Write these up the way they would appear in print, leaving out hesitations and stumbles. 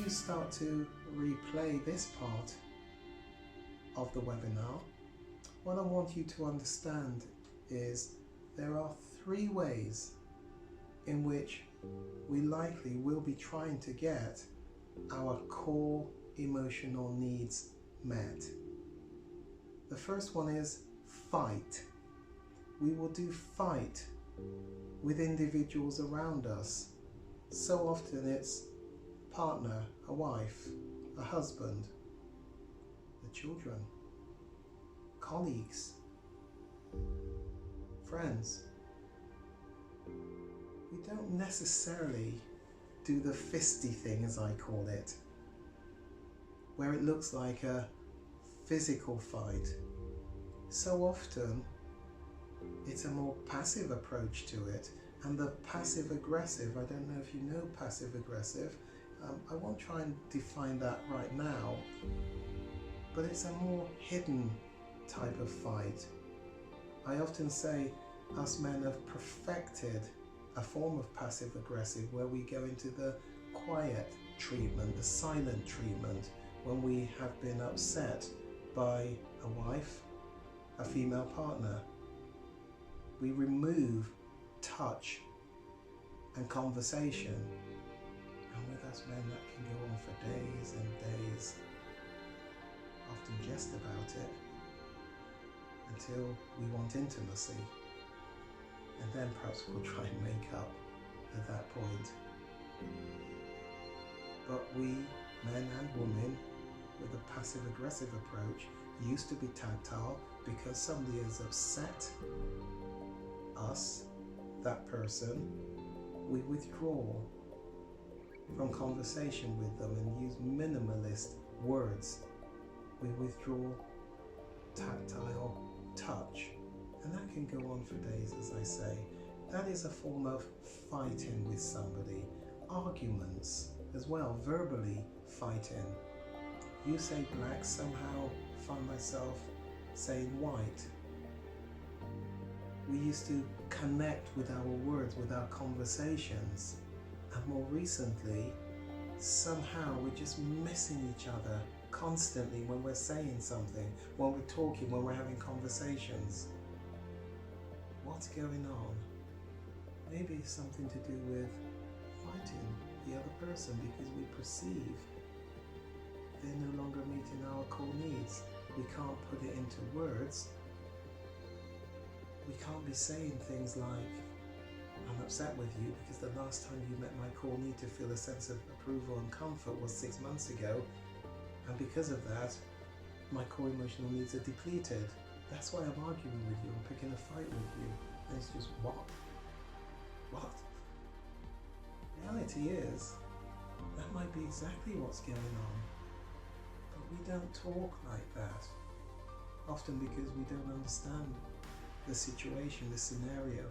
you start to replay this part of the webinar, what I want you to understand is there are 3 ways in which we likely will be trying to get our core emotional needs met. The first one is fight. We will do fight with individuals around us. So often it's partner, a wife, a husband, the children, colleagues, friends. We don't necessarily do the fisty thing, as I call it, where it looks like a physical fight. So often it's a more passive approach to it, and the passive aggressive, I don't know if you know passive aggressive, I won't try and define that right now, but it's a more hidden type of fight. I often say us men have perfected a form of passive aggressive where we go into the quiet treatment, the silent treatment, when we have been upset by a wife, a female partner. We remove touch and conversation, and with us men that can go on for days and days, often just about it, until we want intimacy, and then perhaps we'll try and make up at that point. But we, men and women, with a passive aggressive approach, used to be tactile because somebody has upset us, that person, we withdraw from conversation with them and use minimalist words. We withdraw tactile touch, and that can go on for days, as I say. That is a form of fighting with somebody. Arguments as well, verbally fighting. You say black, somehow find myself saying white. We used to connect with our words, with our conversations, and more recently, somehow we're just missing each other constantly when we're saying something, when we're talking, when we're having conversations. What's going on? Maybe it's something to do with fighting the other person because we perceive they're no longer meeting our core needs. We can't put it into words. We can't be saying things like, I'm upset with you because the last time you met my core need to feel a sense of approval and comfort was 6 months ago, and because of that, my core emotional needs are depleted. That's why I'm arguing with you, I'm picking a fight with you. And it's just, what? What? Reality is, that might be exactly what's going on. But we don't talk like that. Often because we don't understand the situation, the scenario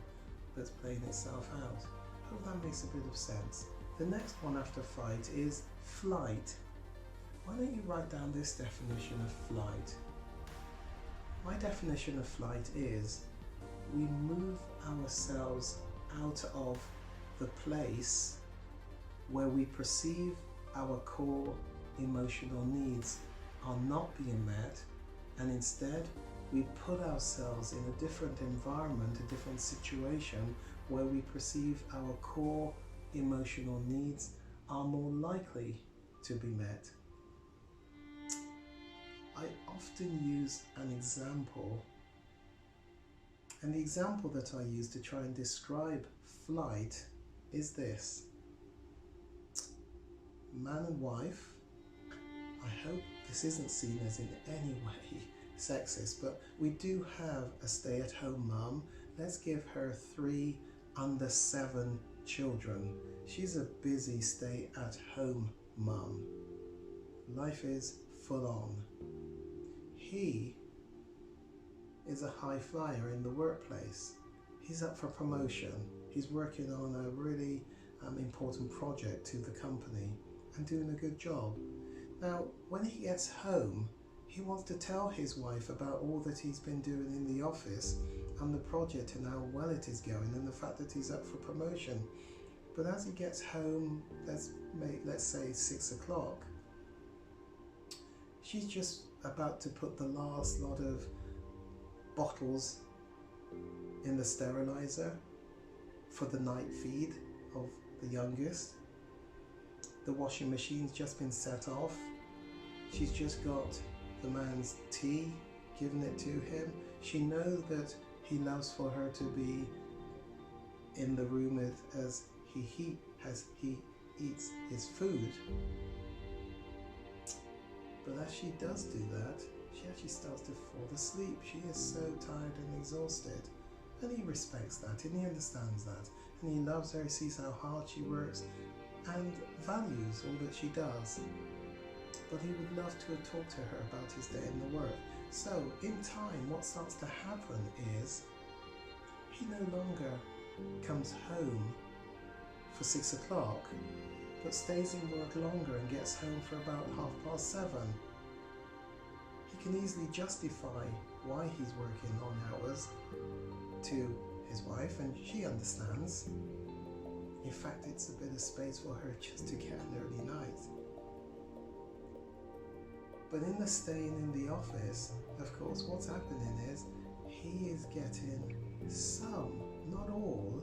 that's playing itself out. I hope that makes a bit of sense. The next one after fight is flight. Why don't you write down this definition of flight? My definition of flight is we move ourselves out of the place where we perceive our core emotional needs are not being met, and instead we put ourselves in a different environment, a different situation where we perceive our core emotional needs are more likely to be met. I often use an example, and the example that I use to try and describe flight is this. Man and wife, I hope this isn't seen as in any way sexist, but we do have a stay-at-home mum. Let's give her 3 under 7 children. She's a busy stay-at-home mum. Life is full on. He is a high flyer in the workplace. He's up for promotion. He's working on a really important project to the company and doing a good job. Now, when he gets home, he wants to tell his wife about all that he's been doing in the office and the project and how well it is going and the fact that he's up for promotion. But as he gets home, let's say 6 o'clock, she's just about to put the last lot of bottles in the sterilizer for the night feed of the youngest. The washing machine's just been set off. She's just got the man's tea, given it to him. She knows that he loves for her to be in the room as he eats his food. But as she does do that, she actually starts to fall asleep. She is so tired and exhausted. And he respects that, and he understands that. And he loves her, he sees how hard she works, and values all that she does. But he would love to talk to her about his day in the work. So, in time, what starts to happen is he no longer comes home for 6 o'clock, but stays in work longer and gets home for about 7:30. He can easily justify why he's working long hours to his wife, and she understands. In fact, it's a bit of space for her just to get an early night. But in the staying in the office, of course, what's happening is he is getting some, not all,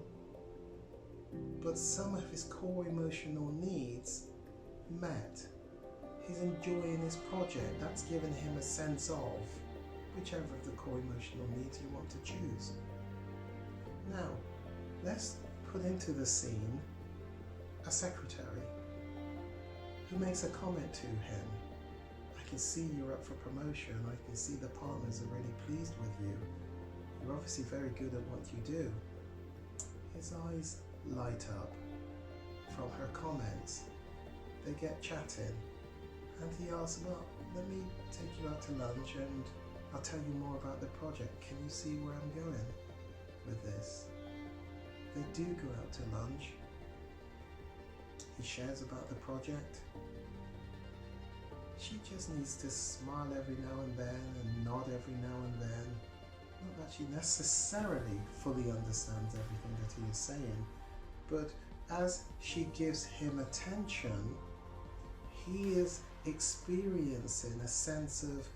but some of his core emotional needs met. He's enjoying his project. That's given him a sense of whichever of the core emotional needs you want to choose. Now, let's put into the scene a secretary who makes a comment to him. I can see you're up for promotion. I can see the partners are really pleased with you. You're obviously very good at what you do. His eyes light up from her comments. They get chatting, and he asks, well, let me take you out to lunch and I'll tell you more about the project. Can you see where I'm going with this? They do go out to lunch. He shares about the project. She just needs to smile every now and then and nod every now and then. Not that she necessarily fully understands everything that he is saying, but as she gives him attention, he is experiencing a sense of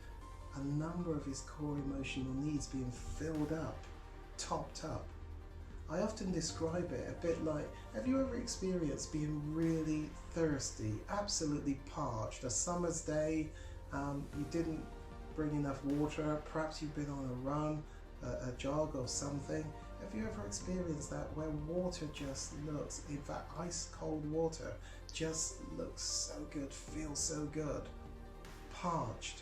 a number of his core emotional needs being filled up, topped up. I often describe it a bit like, have you ever experienced being really thirsty, absolutely parched, a summer's day, you didn't bring enough water, perhaps you've been on a run, a jog or something. Have you ever experienced that where water just looks, in fact ice cold water, just looks so good, feels so good, parched?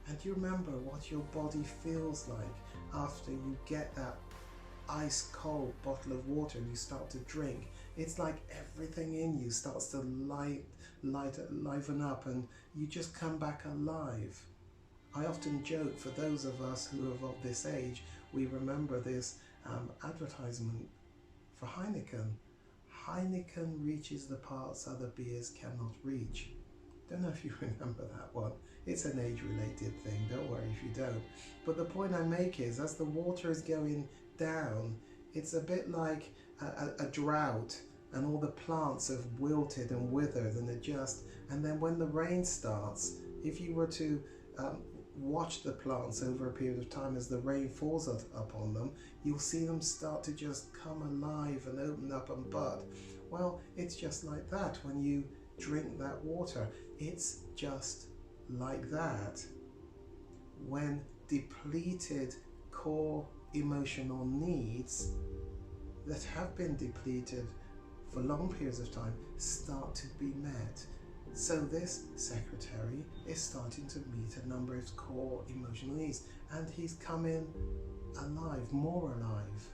And do you remember what your body feels like after you get that ice cold bottle of water and you start to drink? It's like everything in you starts to liven up and you just come back alive. I often joke, for those of us who are of this age, we remember this advertisement for Heineken. Heineken reaches the parts other beers cannot reach. Don't know if you remember that one. It's an age-related thing, don't worry if you don't. But the point I make is, as the water is going down, it's a bit like a drought, and all the plants have wilted and withered and and then when the rain starts, if you were to watch the plants over a period of time as the rain falls upon them, you'll see them start to just come alive and open up and bud. Well, it's just like that when you drink that water. It's just like that when depleted core emotional needs that have been depleted for long periods of time start to be met. So this secretary is starting to meet a number of core emotional needs, and he's coming alive, more alive.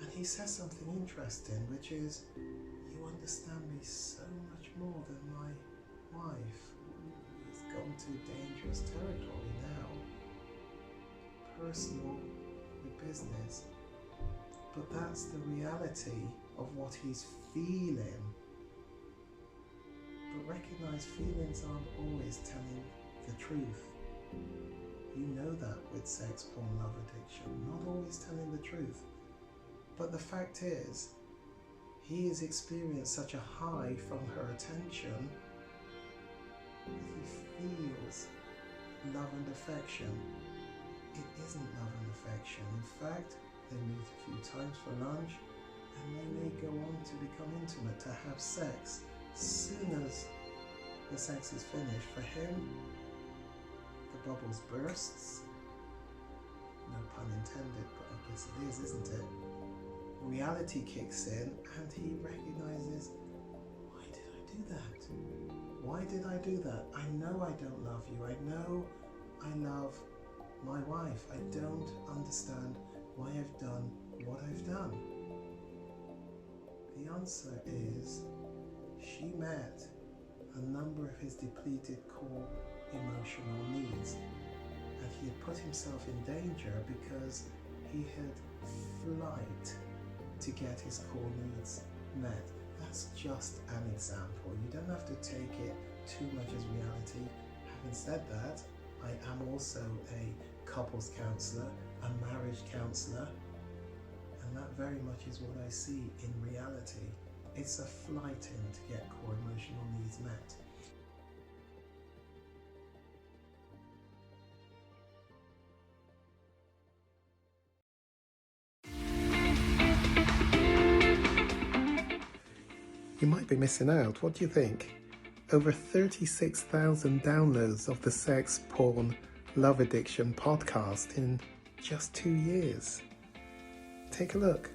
And he says something interesting, which is, you understand me so much more than my wife. He's gone to dangerous territory now. Personal with business. But that's the reality of what he's feeling. But recognize feelings aren't always telling the truth. You know that with sex, porn, love addiction, not always telling the truth. But the fact is, He has experienced such a high from her attention that he feels love and affection. It isn't love and affection. In fact, they meet a few times for lunch and they may go on to become intimate, to have sex. As soon as the sex is finished, for him, the bubbles bursts. No pun intended, but I guess it is, isn't it? Reality kicks in and he recognizes, why did I do that? Why did I do that? I know I don't love you. I know I love my wife. I don't understand why I've done what I've done. The answer is she met a number of his depleted core emotional needs, and he had put himself in danger because he had flight to get his core needs met. That's just an example. You don't have to take it too much as reality. Having said that, I am also a couples counsellor, a marriage counsellor, and that very much is what I see in reality. It's a flight in to get core emotional needs met. You might be missing out. What do you think? Over 36,000 downloads of the Sex, Porn, Love Addiction podcast in just 2 years. Take a look.